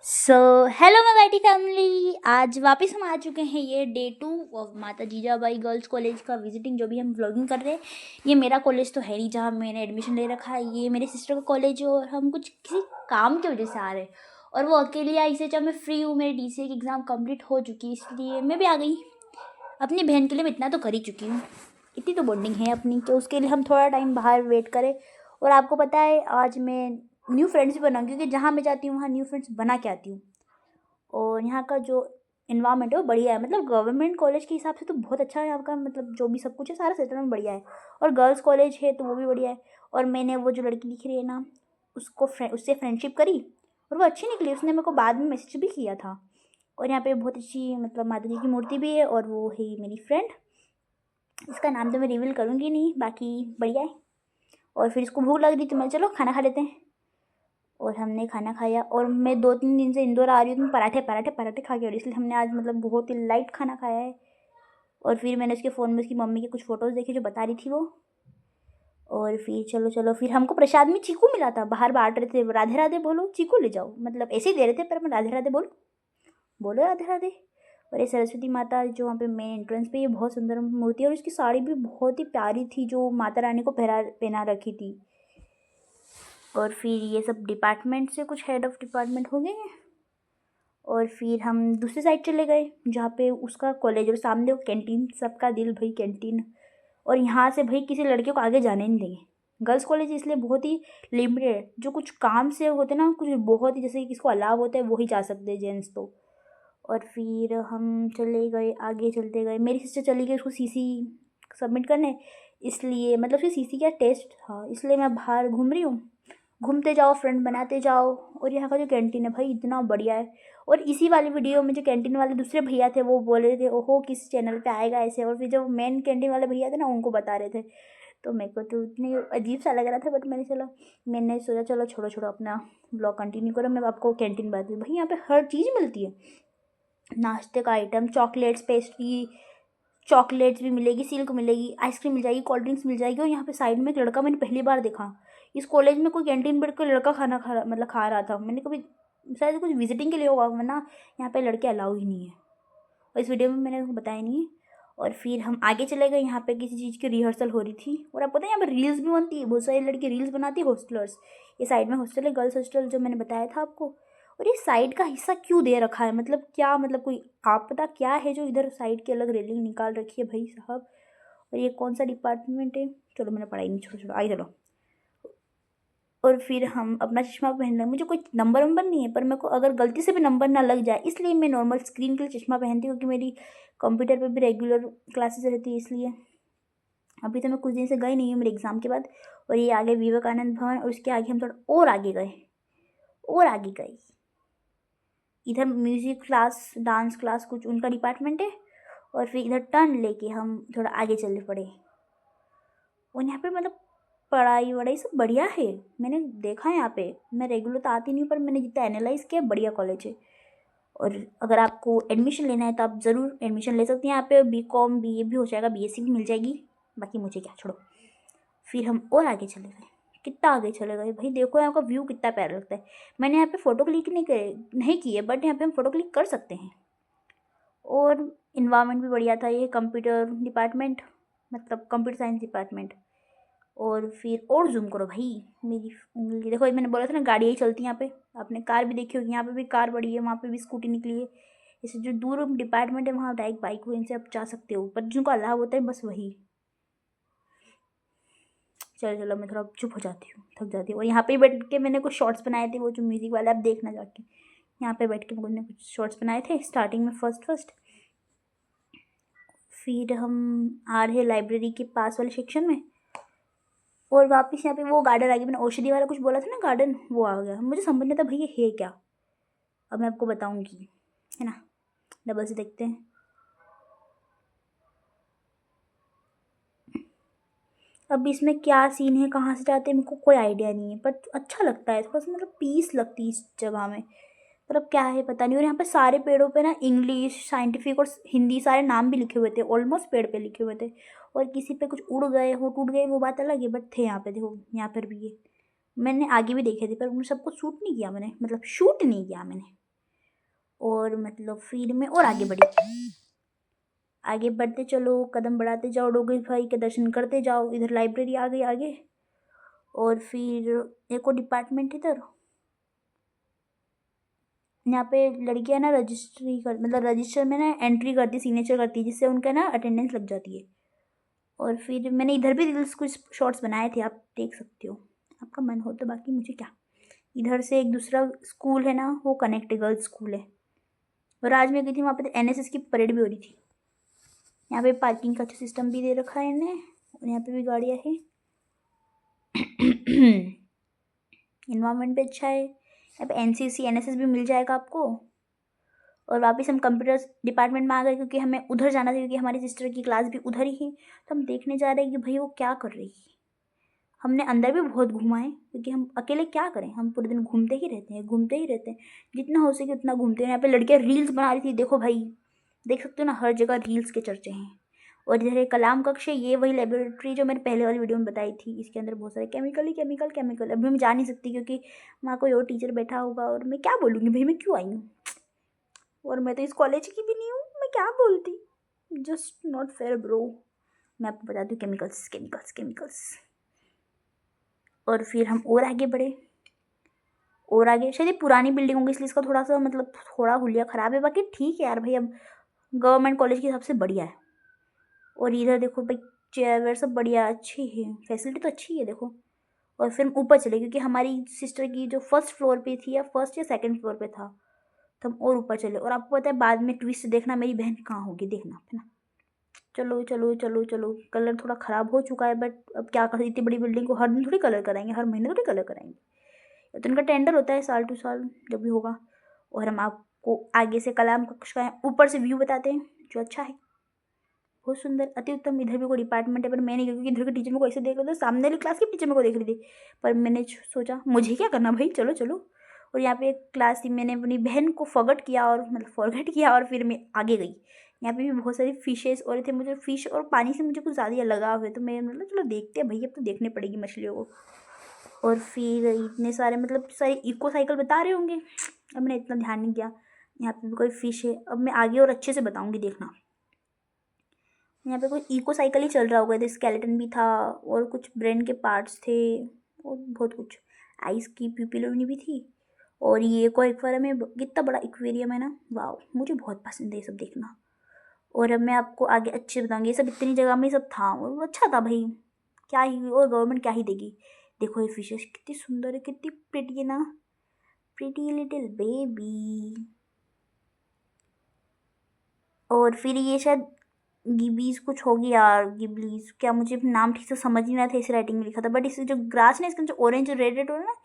So hello मैं बैठी family, आज वापस हम आ चुके हैं। ये डे 2 ऑफ माता जीजाबाई गर्ल्स कॉलेज का विजिटिंग जो भी हम व्लॉगिंग कर रहे हैं। ये मेरा कॉलेज तो है नहीं जहाँ मैंने एडमिशन ले रखा है, ये मेरे सिस्टर का कॉलेज है और हम कुछ किसी काम की वजह से आ रहे हैं और वो अकेली आई से जब मैं फ्री हूँ, मेरी DCA की एग्ज़ाम कंप्लीट हो चुकी है इसलिए मैं भी आ गई। अपनी बहन के लिए मैं इतना तो कर ही चुकी हूँ, इतनी तो बॉन्डिंग है अपनी कि उसके लिए हम थोड़ा टाइम बाहर वेट करें। और आपको पता है आज मैं न्यू फ्रेंड्स भी बनाऊँ क्योंकि जहाँ मैं जाती हूँ वहाँ न्यू फ्रेंड्स बना के आती हूँ। और यहाँ का जो इन्वायरमेंट है वो बढ़िया है, मतलब गवर्नमेंट कॉलेज के हिसाब से तो बहुत अच्छा है यहाँ का, मतलब जो भी सब कुछ है सारा सेटलमेंट बढ़िया है। और गर्ल्स कॉलेज है तो वो भी बढ़िया है। और मैंने वो जो लड़की दिख रही है ना, उससे फ्रेंडशिप करी और वो अच्छी निकली, उसने मेरे को बाद में मैसेज भी किया था। और यहाँ पे बहुत अच्छी मतलब माता जी की मूर्ति भी है और वो है मेरी फ्रेंड, इसका नाम तो मैं रिवील करूँगी नहीं, बाकी बढ़िया है। और फिर इसको भूख लग रही तो मैं चलो खाना खा लेते हैं। और हमने खाना खाया और मैं 2-3 दिन से इंदौर आ रही हूँ तो मैं पराठे पराठे पराठे खा के आ रही हूँ, इसलिए हमने आज मतलब बहुत ही लाइट खाना खाया है। और फिर मैंने उसके फ़ोन में उसकी मम्मी के कुछ फ़ोटोज़ देखे जो बता रही थी वो। और फिर चलो चलो फिर हमको प्रसाद में चीकू मिला था, बाहर बांट रहे थे, राधे राधे बोलो चीकू ले जाओ, मतलब ऐसे ही दे रहे थे पर मैं राधे राधे बोलो बोलो राधे राधे। और ये सरस्वती माता जो वहाँ पे मेन एंट्रेंस पे, ये बहुत सुंदर मूर्ति है और उसकी साड़ी भी बहुत ही प्यारी थी जो माता रानी को पहना रखी थी। और फिर ये सब डिपार्टमेंट से कुछ हेड ऑफ़ डिपार्टमेंट हो गए हैं। और फिर हम दूसरी साइड चले गए जहाँ पे उसका कॉलेज और सामने वो कैंटीन, सबका दिल भाई कैंटीन। और यहाँ से भाई किसी लड़के को आगे जाने नहीं देंगे, गर्ल्स कॉलेज इसलिए बहुत ही लिमिटेड, जो कुछ काम से होते ना कुछ बहुत ही जैसे किसको अलाव होता है वही जा सकते हैं जेंट्स तो। और फिर हम चले गए, आगे चलते गए, मेरी सिस्टर चली गई उसको CC सबमिट करने, इसलिए मतलब फिर CC का टेस्ट था इसलिए मैं बाहर घूम रही हूँ। घूमते जाओ, फ्रेंड बनाते जाओ। और यहाँ का जो कैंटीन है भाई इतना बढ़िया है। और इसी वाली वीडियो में जो कैंटीन वाले दूसरे भैया थे वो बोल रहे थे ओहो किस चैनल पे आएगा ऐसे, और फिर जो मेन कैंटीन वाले भैया थे ना उनको बता रहे थे। तो मेरे को तो इतनी अजीब सा लग रहा था, बट मैंने सोचा चलो छोड़ो छोड़ो, अपना ब्लॉग कंटिन्यू करो, मैं आपको कैंटीन बताती हूँ। भाई यहाँ पे हर चीज़ मिलती है, नाश्ते का आइटम, चॉकलेट्स, पेस्ट्री, चॉकलेट्स भी मिलेगी, सिल्क मिलेगी, आइसक्रीम मिल जाएगी, कोल्ड ड्रिंक्स मिल जाएगी। और यहाँ पे साइड में एक लड़का मैंने पहली बार देखा, इस कॉलेज में कोई कैंटीन बैठ कर लड़का खाना खा रहा था। मैंने कभी, शायद कुछ विजिटिंग के लिए होगा, वरना यहाँ पे लड़के अलाउ ही नहीं है। और इस वीडियो में मैंने उनको बताया नहीं है। और फिर हम आगे चले गए, यहाँ पे किसी चीज़ की रिहर्सल हो रही थी। और आप पता है यहाँ पे रील्स भी बनती है, बहुत सारी लड़की रील्स बनाती है, हॉस्टलर्स। ये साइड में हॉस्टल है, गर्ल्स हॉस्टल जो मैंने बताया था आपको। और ये साइड का हिस्सा क्यों दे रखा है, मतलब क्या, मतलब कोई आप पता क्या है जो इधर साइड की अलग रेलिंग निकाल रखी है भाई साहब। और ये कौन सा डिपार्टमेंट है, चलो मैंने पढ़ाई नहीं, छोड़ो छोड़ो आगे चलो। और फिर हम अपना चश्मा पहन लें, मुझे कोई नंबर वंबर नहीं है, पर मेरे को अगर गलती से भी नंबर ना लग जाए इसलिए मैं नॉर्मल स्क्रीन के लिए चश्मा पहनती हूँ, क्योंकि मेरी कंप्यूटर पे भी रेगुलर क्लासेस रहती है इसलिए। अभी तो मैं कुछ दिन से गई नहीं हूँ मेरे एग्ज़ाम के बाद। और ये आगे विवेकानंद भवन, और उसके आगे हम थोड़ा और आगे गए, और आगे गए, इधर म्यूज़िक क्लास, डांस क्लास कुछ उनका डिपार्टमेंट है। और फिर इधर टर्न लेके हम थोड़ा आगे चलने पड़े। और यहाँ पे मतलब पढ़ाई वढ़ाई सब बढ़िया है, मैंने देखा है यहाँ पे, मैं रेगुलर तो आती नहीं हूँ पर मैंने जितना एनालाइज किया बढ़िया कॉलेज है। और अगर आपको एडमिशन लेना है तो आप ज़रूर एडमिशन ले सकते हैं यहाँ पे, BCom BA भी हो जाएगा, BSc भी मिल जाएगी, बाकी मुझे क्या, छोड़ो। फिर हम और आगे चले गए, कितना आगे चले गए भाई, देखो यहाँ का व्यू कितना प्यारा लगता है। मैंने यहाँ पे फ़ोटो क्लिक नहीं की है, बट यहाँ पे हम फ़ोटो क्लिक कर सकते हैं। और इन्वायरमेंट भी बढ़िया था, ये कंप्यूटर डिपार्टमेंट, मतलब कंप्यूटर साइंस डिपार्टमेंट। और फिर और जूम करो भाई, मेरी उंगली देखो, मैंने बोला था ना गाड़ियाँ ही चलती हैं यहाँ पे, आपने कार भी देखी होगी, यहाँ पे भी कार बड़ी है, वहाँ पे भी स्कूटी निकली है। इससे जो दूर डिपार्टमेंट है वहाँ डायरेक्ट बाइक वहीं से आप जा सकते हो, पर जिनको अलाव होता है बस वही। चलो चलो मैं थोड़ा चुप हो जाती हूँ, थक जाती हूँ। और यहाँ पे बैठ के मैंने कुछ शॉर्ट्स बनाए थे, वो जो म्यूज़िक वाले आप देखना जाके, यहाँ पे बैठ के मैंने कुछ शॉर्ट्स बनाए थे स्टार्टिंग में फर्स्ट। फिर हम आ रहे लाइब्रेरी के पास वाले सेक्शन में, और वापस यहाँ पे वो गार्डन आ गया, मैंने औषधि वाला कुछ बोला था ना गार्डन, वो आ गया। मुझे समझ नहीं आता भाई ये है क्या, अब मैं आपको बताऊंगी, है ना। डबल से देखते हैं। अब इसमें क्या सीन है, कहाँ से जाते हैं, मेरे को कोई आइडिया नहीं है, बट अच्छा लगता है थोड़ा सा, मतलब पीस लगती है इस जगह में। पर अब क्या है पता नहीं। और यहाँ पे सारे पेड़ों पे ना इंग्लिश, साइंटिफिक और हिंदी सारे नाम भी लिखे हुए थे, ऑलमोस्ट पेड़ पे लिखे हुए थे। और किसी पे कुछ उड़ गए हो, टूट गए, वो बात अलग है, बट थे यहाँ पे, देखो यहाँ पर भी ये मैंने आगे भी देखे थे, पर उन सबको शूट नहीं किया मैंने, मतलब शूट नहीं किया मैंने। और मतलब फिर मैं और आगे बढ़ी, आगे बढ़ते चलो, कदम बढ़ाते जाओ, डोगरी भाई के दर्शन करते जाओ। इधर लाइब्रेरी आ गई आगे, और फिर एक और डिपार्टमेंट इधर। यहाँ पे लड़कियां ना रजिस्ट्री कर मतलब रजिस्टर में ना एंट्री करती, सिग्नेचर करती, जिससे उनका ना अटेंडेंस लग जाती है। और फिर मैंने इधर भी रील्स कुछ शॉर्ट्स बनाए थे, आप देख सकते हो, आपका मन हो तो। बाकी मुझे क्या, इधर से एक दूसरा स्कूल है ना, वो कनेक्ट गर्ल्स स्कूल है। और आज मैं गई थी वहाँ पे, एनएसएस की परेड भी हो रही थी। यहाँ पे पार्किंग का अच्छा सिस्टम भी दे रखा है इन्हें, और यहाँ पे भी गाड़ियाँ हैं। इन्वायरमेंट भी अच्छा है। यहाँ पे एनसीसी एनएसएस भी मिल जाएगा आपको। और वापस हम कंप्यूटर डिपार्टमेंट में आ गए, क्योंकि हमें उधर जाना था, क्योंकि हमारी सिस्टर की क्लास भी उधर ही है। तो हम देखने जा रहे हैं कि भाई वो क्या कर रही है। हमने अंदर भी बहुत घूमा है, क्योंकि हम अकेले क्या करें, हम पूरे दिन घूमते ही रहते हैं, घूमते ही रहते हैं, जितना हो सके उतना घूमते हैं। यहाँ पे लड़कियाँ रील्स बना रही थी, देखो भाई, देख सकते हो ना, हर जगह रील्स के चर्चे हैं। और इधर एक कलाम कक्ष है, ये वही लेबोरेटरी जो मैंने पहले वाली वीडियो में बताई थी। इसके अंदर बहुत सारे केमिकल ही केमिकल केमिकल। अभी मैं जा नहीं सकती, क्योंकि वहाँ कोई और टीचर बैठा होगा, और मैं क्या बोलूँगी भाई, मैं क्यों आई हूँ, और मैं तो इस कॉलेज की भी नहीं हूँ, मैं क्या बोलती। Just not fair bro. मैं आपको बता दूँ, केमिकल्स केमिकल्स केमिकल्स। और फिर हम और आगे बढ़े, और आगे शायद ये पुरानी बिल्डिंग होगी, इसलिए इसका थोड़ा सा मतलब थोड़ा हुलिया ख़राब है। बाकी ठीक है यार भाई, अब गवर्नमेंट कॉलेज के हिसाब से बढ़िया है। और इधर देखो भाई, चेयर वेयर सब बढ़िया अच्छी है, फैसिलिटी तो अच्छी है देखो। और फिर हम ऊपर चले, क्योंकि हमारी सिस्टर की जो फर्स्ट फ्लोर पे थी, या फर्स्ट या सेकंड फ्लोर पे था, तो हम और ऊपर चले। और आपको पता है, बाद में ट्विस्ट देखना, मेरी बहन कहाँ होगी देखना, है ना। चलो चलो चलो चलो, कलर थोड़ा ख़राब हो चुका है, बट अब क्या कर, इतनी बड़ी बिल्डिंग को हर दिन थोड़ी कलर कराएंगे, हर महीने थोड़ी कलर कराएंगे। तो इनका टेंडर होता है साल टू साल, जब भी होगा। और हम आपको आगे से कलाम कक्ष का ऊपर से व्यू बताते हैं, जो अच्छा है, बहुत सुंदर, अति उत्तम। इधर भी कोई डिपार्टमेंट है, पर मैं नहीं गई, क्योंकि इधर के टीचर मेरे को ऐसे देख रहे थे, सामने वाली क्लास के टीचर मेरे को देख रही थी। पर मैंने सोचा मुझे क्या करना भाई, चलो चलो। और यहाँ पे एक क्लास थी, मैंने अपनी बहन को फॉरगेट किया, और मतलब फॉरगेट किया, और फिर मैं आगे गई। यहाँ पे भी बहुत सारी फिशेस और थे, मुझे फिश और पानी से मुझे कुछ ज़्यादा ही लगाव है, तो मैं मतलब चलो देखते हैं भाई, अब तो देखने पड़ेगी मछलियों को। और फिर इतने सारे मतलब सारे इको साइकिल बता रहे होंगे, अब मैंने इतना ध्यान नहीं दिया। यहाँ पे भी कोई फिश है, अब मैं आगे और अच्छे से बताऊँगी, देखना। यहाँ पे कोई इको साइकिल ही चल रहा होगा, इधर स्केलेटन भी था, और कुछ ब्रेन के पार्ट्स थे, और बहुत कुछ, आइस की प्यूपिलोनी भी थी। और ये एक और एक्वेरियम है, कितना बड़ा एक्वेरियम है ना, वाह, मुझे बहुत पसंद है ये सब देखना। और अब मैं आपको आगे अच्छे बताऊँगी, ये सब इतनी जगह में सब था, और अच्छा था भाई, क्या ही, और गवर्नमेंट क्या ही देगी। देखो ये फिशेस कितनी सुंदर है, कितनी प्रिटी है ना, प्रिटी लिटिल बेबी। और फिर ये शायद गिबीज कुछ होगी यार, गिबलीज क्या, मुझे नाम ठीक से समझ नहीं आया था, इस राइटिंग में लिखा था। बट इस जो ग्रास ना, इसका जो ऑरेंज रेड रेड हो रहा है ना,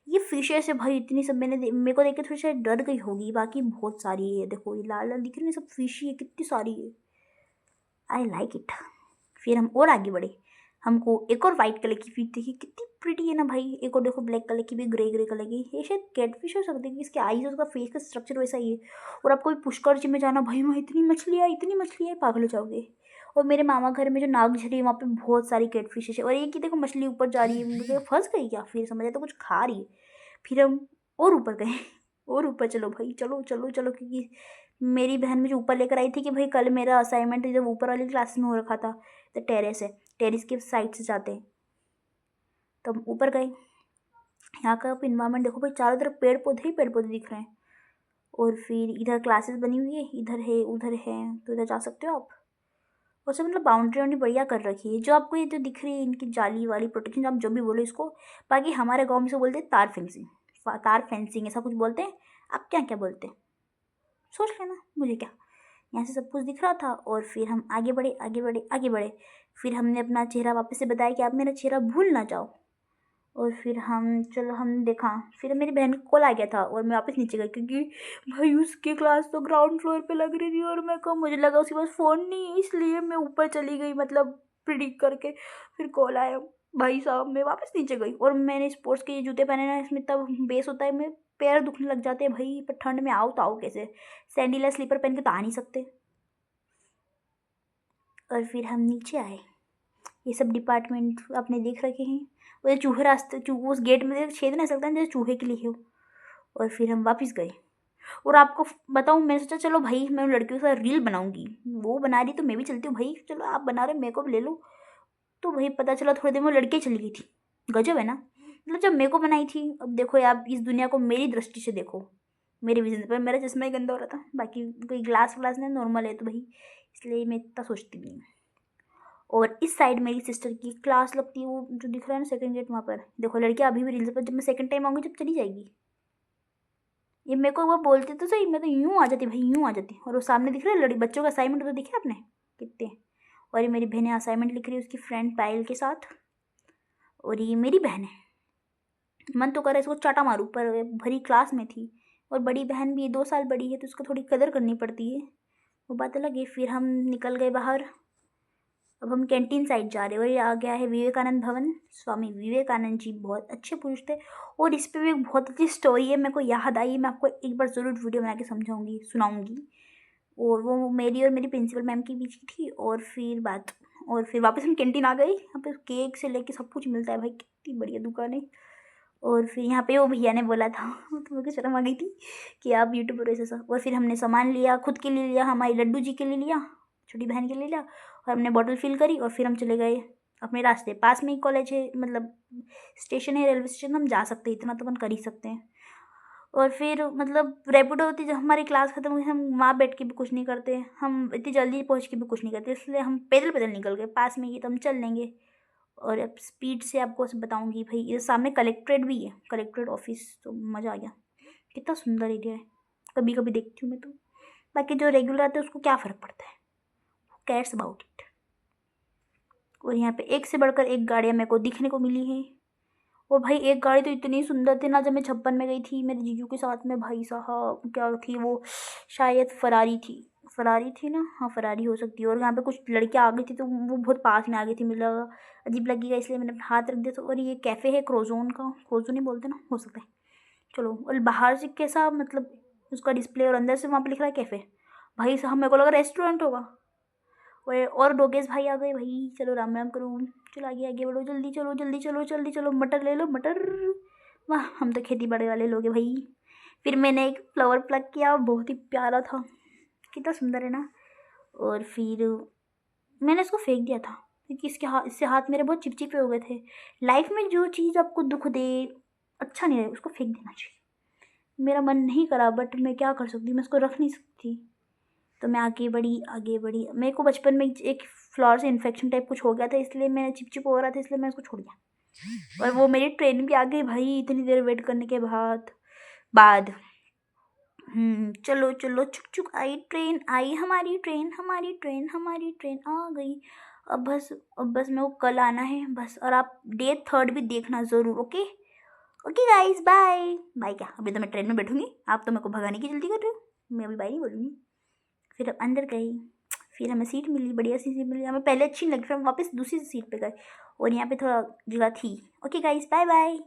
ये फिशेस है भाई, इतनी सब मेरे को देख के थोड़ी शायद डर गई होगी। बाकी बहुत सारी है, देखो ये लाल लाल दिख रही है, सब फिश ही है, कितनी सारी है, आई लाइक इट। फिर हम और आगे बढ़े, हमको एक और वाइट कलर की फिश दिखी, कितनी प्रिटी है ना भाई। एक और देखो ब्लैक कलर की भी, ग्रे ग्रे कलर की, ये शायद कैटफिश हो सकती है, कि इसके आईज और उसका फेस का स्ट्रक्चर वैसा ही है। और आपको भी पुष्कर जी में जाना भाई, वहाँ इतनी मछलियाँ पागल हो जाओगे। और मेरे मामा घर में जो नागझरी है, वहाँ पे बहुत सारी कैटफिशेस है। और एक ही देखो मछली ऊपर जा रही है, मुझे फंस गई क्या, फिर समझ आया तो कुछ खा रही है। फिर हम और ऊपर गए और ऊपर चलो भाई, चलो चलो चलो, क्योंकि मेरी बहन मुझे ऊपर लेकर आई थी कि भाई कल मेरा असाइनमेंट जब ऊपर वाली क्लास में हो रखा था, तो टेरेस है, टेरेस के साइड से जाते हैं, तो हम ऊपर गए। यहाँ का आप इन्वायरमेंट देखो भाई, चारों तरफ पेड़ पौधे ही पेड़ पौधे दिख रहे हैं। और फिर इधर क्लासेस बनी हुई है, इधर है उधर है, तो इधर जा सकते हो आप। और सब मतलब बाउंड्री वाउंड्री बढ़िया कर रखी है, जो आपको ये जो दिख रही है इनकी जाली वाली प्रोटेक्शन, आप जो भी बोलो इसको। बाकी हमारे गाँव में से बोलते हैं तार फेंसिंग, तार फेंसिंग ऐसा कुछ बोलते हैं। आप क्या क्या बोलते हैं, सोच लेना, मुझे क्या। यहाँ से सब कुछ दिख रहा था। और फिर हम आगे बढ़े आगे बढ़े आगे बढ़े। फिर हमने अपना चेहरा वापस से बताया कि आप मेरा चेहरा भूल ना जाओ। और फिर हम चलो हम देखा, फिर मेरी बहन का कॉल आ गया था, और मैं वापस नीचे गई, क्योंकि भाई उसकी क्लास तो ग्राउंड फ्लोर पे लग रही थी, और मैं कहा मुझे लगा उसके पास फ़ोन नहीं है, इसलिए मैं ऊपर चली गई, मतलब प्रिडिक्ट करके। फिर कॉल आया भाई साहब, मैं वापस नीचे गई। और मैंने स्पोर्ट्स के ये जूते पहने ना, इसमें तब बेस होता है, मैं पैर दुखने लग जाते हैं भाई, पर ठंड में आओ तो आओ कैसे, सैंडल या स्लीपर पहन के तो आ नहीं सकते। और फिर हम नीचे आए, ये सब डिपार्टमेंट आपने देख रखे हैं। वो चूहे रास्ते, चूहे उस गेट में छेद नहीं सकता जैसे चूहे के लिए हो। और फिर हम वापस गए, और आपको बताऊँ, मैंने सोचा चलो भाई मैं उन लड़कियों के साथ रील बनाऊंगी, वो बना रही तो मैं भी चलती हूँ भाई, चलो आप बना रहे मेरे को भी ले लो। तो भाई पता चला थोड़ी देर में वो लड़की चली गई थी। गजब है ना, मतलब जब मेरे को बनाई थी। अब देखो यार, इस दुनिया को मेरी दृष्टि से देखो, मेरे विजन पर। मेरा चश्मा ही गंदा हो रहा था, बाकी कोई ग्लास व्लास नहीं, नॉर्मल है तो भाई, इसलिए मैं इतना सोचती नहीं हूँ। और इस साइड मेरी सिस्टर की क्लास लगती है, वो जो दिख रहा है ना सेकंड गेट, वहाँ पर देखो लड़कियाँ अभी भी रील्स पर। जब मैं सेकंड टाइम आऊँगी जब चली जाएगी, ये मेरे को वो बोलते तो सही, मैं तो यूँ आ जाती भाई, यूँ आ जाती। और वो सामने दिख रहा है बच्चों का असाइनमेंट, तो दिखे आपने कितने। और ये मेरी बहनें असाइनमेंट लिख रही है उसकी फ्रेंड पायल के साथ। और ये मेरी बहन है, मन तो कर रहा है इसको चाटा मारूं, पर भरी क्लास में थी। और बड़ी बहन भी 2 साल बड़ी है तो उसको थोड़ी कदर करनी पड़ती है, वो बात अलग है। फिर हम निकल गए बाहर। अब हम कैंटीन साइड जा रहे हैं और ये आ गया है विवेकानंद भवन। स्वामी विवेकानंद जी बहुत अच्छे पुरुष थे। और इस पर भी एक बहुत अच्छी स्टोरी है, मेरे को याद आई, मैं आपको एक बार ज़रूर वीडियो बना के समझाऊंगी, सुनाऊंगी। और वो मेरी और मेरी प्रिंसिपल मैम के बीच की थी। और फिर वापस हम कैंटीन आ गए। यहाँ पे केक से लेके सब कुछ मिलता है भाई, कितनी बढ़िया दुकान है। और फिर यहाँ पे वो भैया ने बोला था तो मेरे को शर्म आ गई थी कि आप यूट्यूबर ऐसा सा। और फिर हमने सामान लिया, खुद के लिए लिया, हमारी लड्डू जी के लिए लिया, छोटी बहन के लिए लिया। और हमने बॉटल फिल करी और फिर हम चले गए अपने रास्ते। पास में ही कॉलेज है, मतलब स्टेशन है, रेलवे स्टेशन, हम जा सकते हैं, इतना तो अपन कर ही सकते हैं। और फिर मतलब रैपिडो होती, जब हमारी क्लास खत्म हुई हम वहाँ बैठ के भी कुछ नहीं करते, हम इतनी जल्दी पहुँच के भी कुछ नहीं करते, इसलिए हम पैदल पैदल निकल गए। पास में ही तो हम चल लेंगे। और अब स्पीड से आपको बताऊंगी भाई, ये सामने कलेक्ट्रेट भी है, कलेक्ट्रेट ऑफिस, तो मज़ा आ गया। कितना सुंदर एरिया है, कभी कभी देखती हूँ मैं तो। बाकी जो रेगुलर आते हैं उसको क्या फ़र्क पड़ता है, कैट्स अबाउट इट। और यहाँ पे एक से बढ़कर एक गाड़ियाँ मेरे को दिखने को मिली है। और भाई एक गाड़ी तो इतनी सुंदर थी ना, जब मैं 56 में गई थी मेरे जीजू के साथ में, भाई साहब क्या थी वो, शायद फरारी थी, फरारी थी ना, हाँ फरारी हो सकती है। और यहाँ पे कुछ लड़कियाँ आ गई थी तो वो बहुत पास में आ गई थी, मुझे लगा अजीब लगेगा इसलिए मैंने हाथ रख दिया। तो और ये कैफ़े है क्रोजोन का, क्रोजोन ही बोलते ना, हो सकता है। चलो, और बाहर से कैसा मतलब उसका डिस्प्ले, और अंदर से वहाँ पे लिख रहा है कैफ़े। भाई साहब मेरे को लगा रेस्टोरेंट होगा। और डोगेश भाई आ गए भाई, चलो राम राम करो, चलो आगे आगे बढ़ो, जल्दी चलो जल्दी चलो जल्दी चलो, मटर ले लो मटर। वाह, हम तो खेती बाड़ी वाले लोग हैं भाई। फिर मैंने एक फ्लावर प्लग किया, बहुत ही प्यारा था, कितना सुंदर है ना। और फिर मैंने इसको फेंक दिया था क्योंकि इससे हाथ मेरे बहुत चिपचिपे हो गए थे। लाइफ में जो चीज़ आपको दुख दे, अच्छा नहीं रहे, उसको फेंक देना चाहिए। मेरा मन नहीं करा, बट मैं क्या कर सकती, मैं उसको रख नहीं सकती। तो मैं आगे बढ़ी आगे बढ़ी। मेरे को बचपन में एक फ्लावर से इन्फेक्शन टाइप कुछ हो गया था, इसलिए मैं चिपचिप हो रहा था, इसलिए मैं उसको छोड़ दिया। और वो मेरी ट्रेन भी आ गई भाई, इतनी देर वेट करने के बाद बाद चलो चलो, चुक चुक आई ट्रेन, आई हमारी ट्रेन, हमारी ट्रेन, हमारी ट्रेन आ गई। अब बस मेरे को कल आना है बस। और आप डे 3 भी देखना ज़रूर, okay. Okay guys, bye bye. क्या अभी तो मैं ट्रेन में बैठूंगी, आप तो मेरे को भगाने की जल्दी कर रहे हो, मैं अभी बाय नहीं बोलूँगी। फिर अंदर गई, फिर हमें सीट मिली, बढ़िया सी सीट मिली, हमें पहले अच्छी नहीं लगी, फिर हम वापस दूसरी सीट पे गए। और यहाँ पे थोड़ा जगह थी। Okay guys, bye bye.